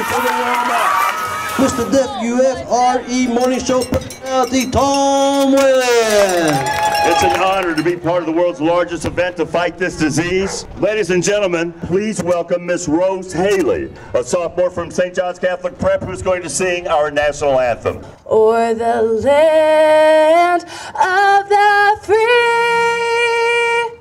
for the warm-up, Mr. WFRE Morning Show personality, Tom Whalen. It's an honor to be part of the world's largest event to fight this disease. Ladies and gentlemen, please welcome Miss Rose Haley, a sophomore from St. John's Catholic Prep, who's going to sing our national anthem. O'er the land of the free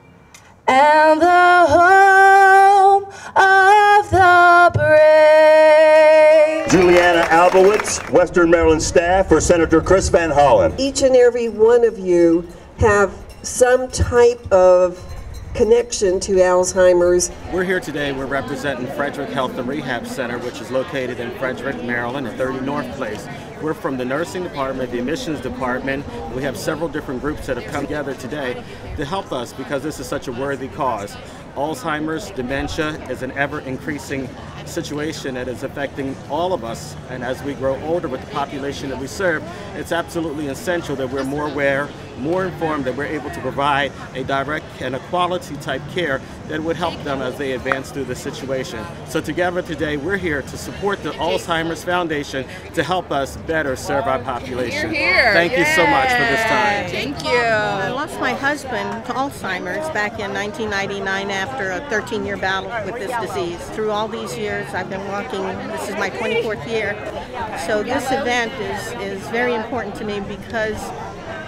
and the home of the brave. Juliana Albowitz, Western Maryland staff for Senator Chris Van Hollen. Each and every one of you have some type of connection to Alzheimer's. We're here today, we're representing Frederick Health and Rehab Center, which is located in Frederick, Maryland at 30 North Place. We're from the nursing department, the admissions department. We have several different groups that have come together today to help us because this is such a worthy cause. Alzheimer's, dementia is an ever-increasing situation that is affecting all of us, and as we grow older with the population that we serve, it's absolutely essential that we're more aware, more informed, that we're able to provide a direct and a quality type care that would help them as they advance through the situation. So together today, we're here to support the Alzheimer's Foundation to help us better serve our population. Here. Thank you so much for this time. Thank you. I lost my husband to Alzheimer's back in 1999 after a 13-year battle with this disease. Through all these years, I've been walking, this is my 24th year. So this event is very important to me because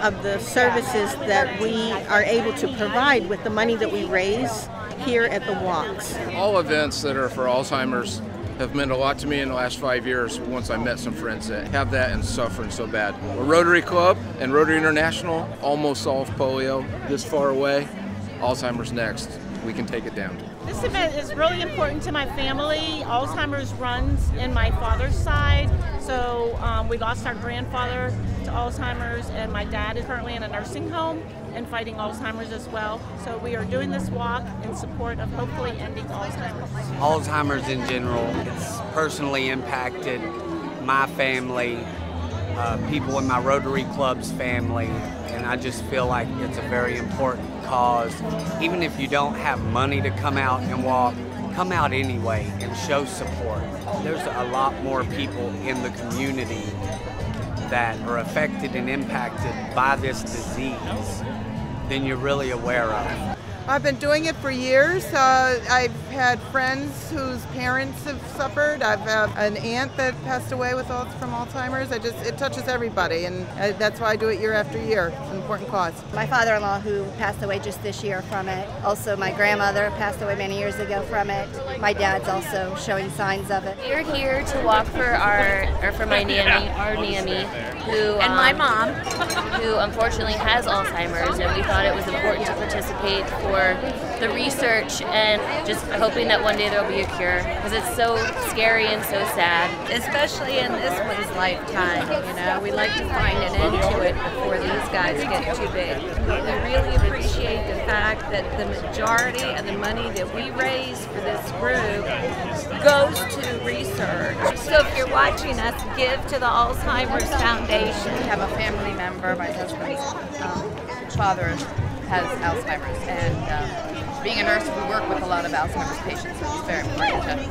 of the services that we are able to provide with the money that we raise here at the walks. All events that are for Alzheimer's have meant a lot to me in the last 5 years once I met some friends that have that and suffering so bad. A Rotary Club and Rotary International almost solved polio this far away. Alzheimer's next. We can take it down. This event is really important to my family. Alzheimer's runs in my father's side, so we lost our grandfather to Alzheimer's, and my dad is currently in a nursing home and fighting Alzheimer's as well. So we are doing this walk in support of hopefully ending Alzheimer's. Alzheimer's in general, it's personally impacted my family, people in my Rotary Club's family, and I just feel like it's a very important cause. Even if you don't have money to come out and walk, come out anyway and show support. There's a lot more people in the community that are affected and impacted by this disease than you're really aware of. I've been doing it for years. I've had friends whose parents have suffered. I've had an aunt that passed away from Alzheimer's. It touches everybody, and that's why I do it year after year. It's an important cause. My father-in-law, who passed away just this year from it. Also, my grandmother passed away many years ago from it. My dad's also showing signs of it. We're here to walk for my Nanny, who and my mom, who unfortunately has Alzheimer's, and we thought it was important to participate for the research and just hoping that one day there'll be a cure, because it's so scary and so sad. Especially in this one's lifetime, you know. We like to find an end to it before these guys get too big. We really appreciate the fact that the majority of the money that we raise for this group goes to research. So if you're watching us, give to the Alzheimer's Foundation. We have a family member, my husband's father has Alzheimer's, and being a nurse, we work with a lot of Alzheimer's patients, so it's very important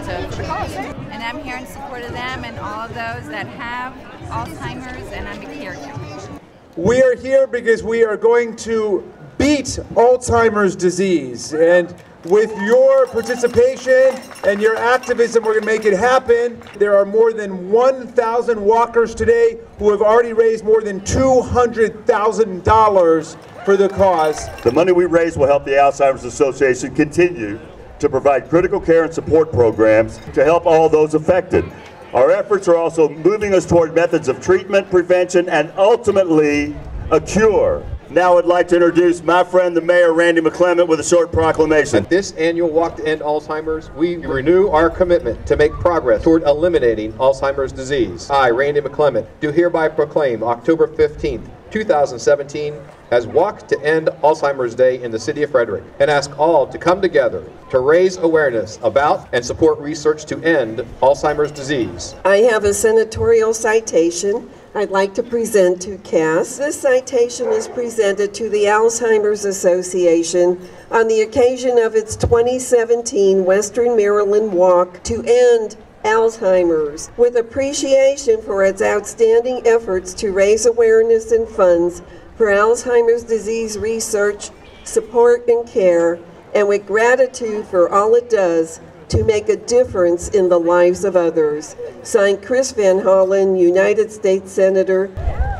to the cause. And I'm here in support of them and all of those that have Alzheimer's, and I'm a caregiver. We are here because we are going to beat Alzheimer's disease, and with your participation and your activism, we're going to make it happen. There are more than 1,000 walkers today who have already raised more than $200,000 for the cause. The money we raise will help the Alzheimer's Association continue to provide critical care and support programs to help all those affected. Our efforts are also moving us toward methods of treatment, prevention, and ultimately a cure. Now I'd like to introduce my friend, the Mayor, Randy McClement, with a short proclamation. At this annual Walk to End Alzheimer's, we renew our commitment to make progress toward eliminating Alzheimer's disease. I, Randy McClement, do hereby proclaim October 15th, 2017 as Walk to End Alzheimer's Day in the city of Frederick, and ask all to come together to raise awareness about and support research to end Alzheimer's disease. I have a senatorial citation I'd like to present to Cass. This citation is presented to the Alzheimer's Association on the occasion of its 2017 Western Maryland Walk to End Alzheimer's, with appreciation for its outstanding efforts to raise awareness and funds for Alzheimer's disease research, support, and care, and with gratitude for all it does to make a difference in the lives of others. Signed, Chris Van Hollen, United States Senator.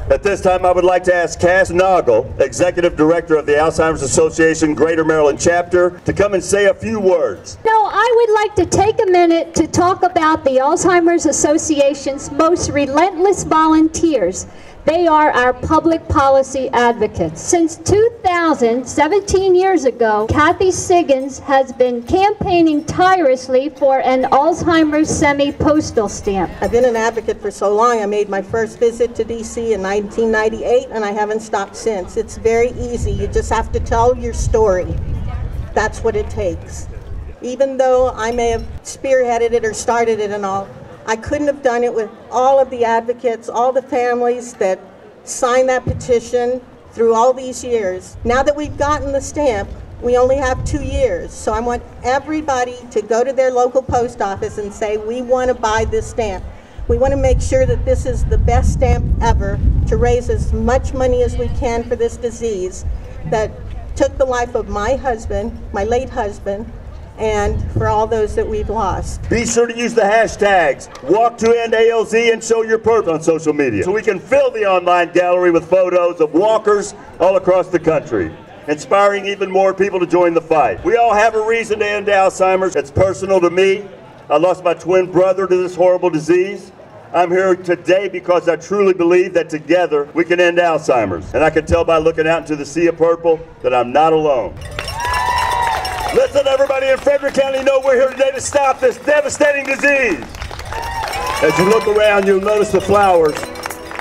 At this time, I would like to ask Cass Noggle, Executive Director of the Alzheimer's Association Greater Maryland Chapter, to come and say a few words. No, I would like to take a minute to talk about the Alzheimer's Association's most relentless volunteers. They are our public policy advocates. Since 2000, 17 years ago, Kathy Siggins has been campaigning tirelessly for an Alzheimer's semi-postal stamp. I've been an advocate for so long. I made my first visit to DC in 1998, and I haven't stopped since. It's very easy. You just have to tell your story. That's what it takes. Even though I may have spearheaded it or started it and all, I couldn't have done it with all of the advocates, all the families that signed that petition through all these years. Now that we've gotten the stamp, we only have 2 years. So I want everybody to go to their local post office and say, we want to buy this stamp. We want to make sure that this is the best stamp ever to raise as much money as we can for this disease that took the life of my husband, my late husband, and for all those that we've lost. Be sure to use the hashtags #WalkToEndALZ and Show Your Purpose on social media so we can fill the online gallery with photos of walkers all across the country, inspiring even more people to join the fight. We all have a reason to end Alzheimer's. It's personal to me. I lost my twin brother to this horrible disease. I'm here today because I truly believe that together we can end Alzheimer's. And I can tell by looking out into the sea of purple that I'm not alone. Let's let everybody in Frederick County know we're here today to stop this devastating disease. As you look around, you'll notice the flowers.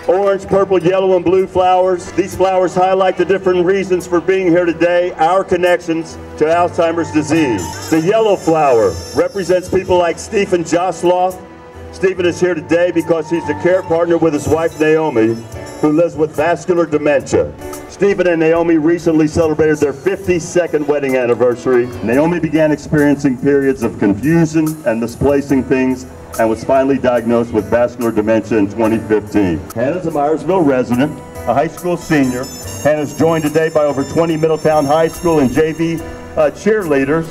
Orange, purple, yellow, and blue flowers. These flowers highlight the different reasons for being here today, our connections to Alzheimer's disease. The yellow flower represents people like Stephen Josloff. Stephen is here today because he's a care partner with his wife, Naomi, who lives with vascular dementia. Stephen and Naomi recently celebrated their 52nd wedding anniversary. Naomi began experiencing periods of confusion and misplacing things and was finally diagnosed with vascular dementia in 2015. Hannah's a Myersville resident, a high school senior. Hannah's joined today by over 20 Middletown High School and JV cheerleaders.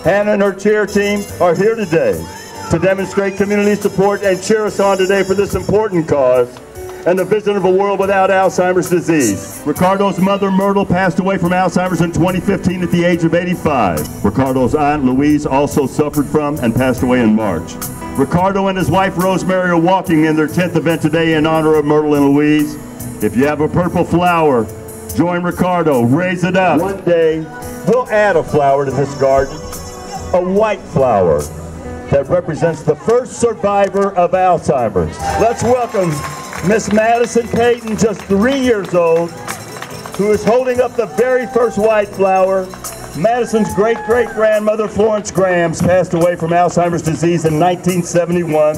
Hannah and her cheer team are here today to demonstrate community support and cheer us on today for this important cause and the vision of a world without Alzheimer's disease. Ricardo's mother, Myrtle, passed away from Alzheimer's in 2015 at the age of 85. Ricardo's aunt, Louise, also suffered from and passed away in March. Ricardo and his wife, Rosemary, are walking in their 10th event today in honor of Myrtle and Louise. If you have a purple flower, join Ricardo, raise it up. One day, we'll add a flower to this garden, a white flower that represents the first survivor of Alzheimer's. Let's welcome Miss Madison Payton, just 3 years old, who is holding up the very first white flower. Madison's great-great-grandmother, Florence Grams, passed away from Alzheimer's disease in 1971.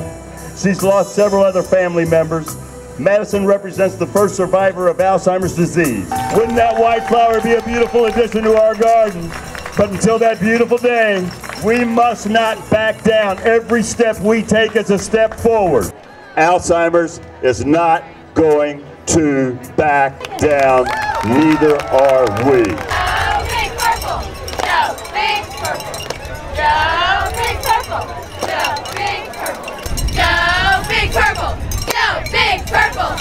She's lost several other family members. Madison represents the first survivor of Alzheimer's disease. Wouldn't that white flower be a beautiful addition to our garden? But until that beautiful day, we must not back down. Every step we take is a step forward. Alzheimer's is not going to back down, neither are we. Go big purple, go big purple, go big purple, go big purple, go big purple, go big purple.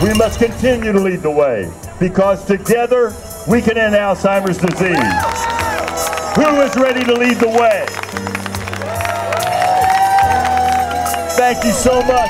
We must continue to lead the way because together we can end Alzheimer's disease. Who is ready to lead the way? Thank you so much.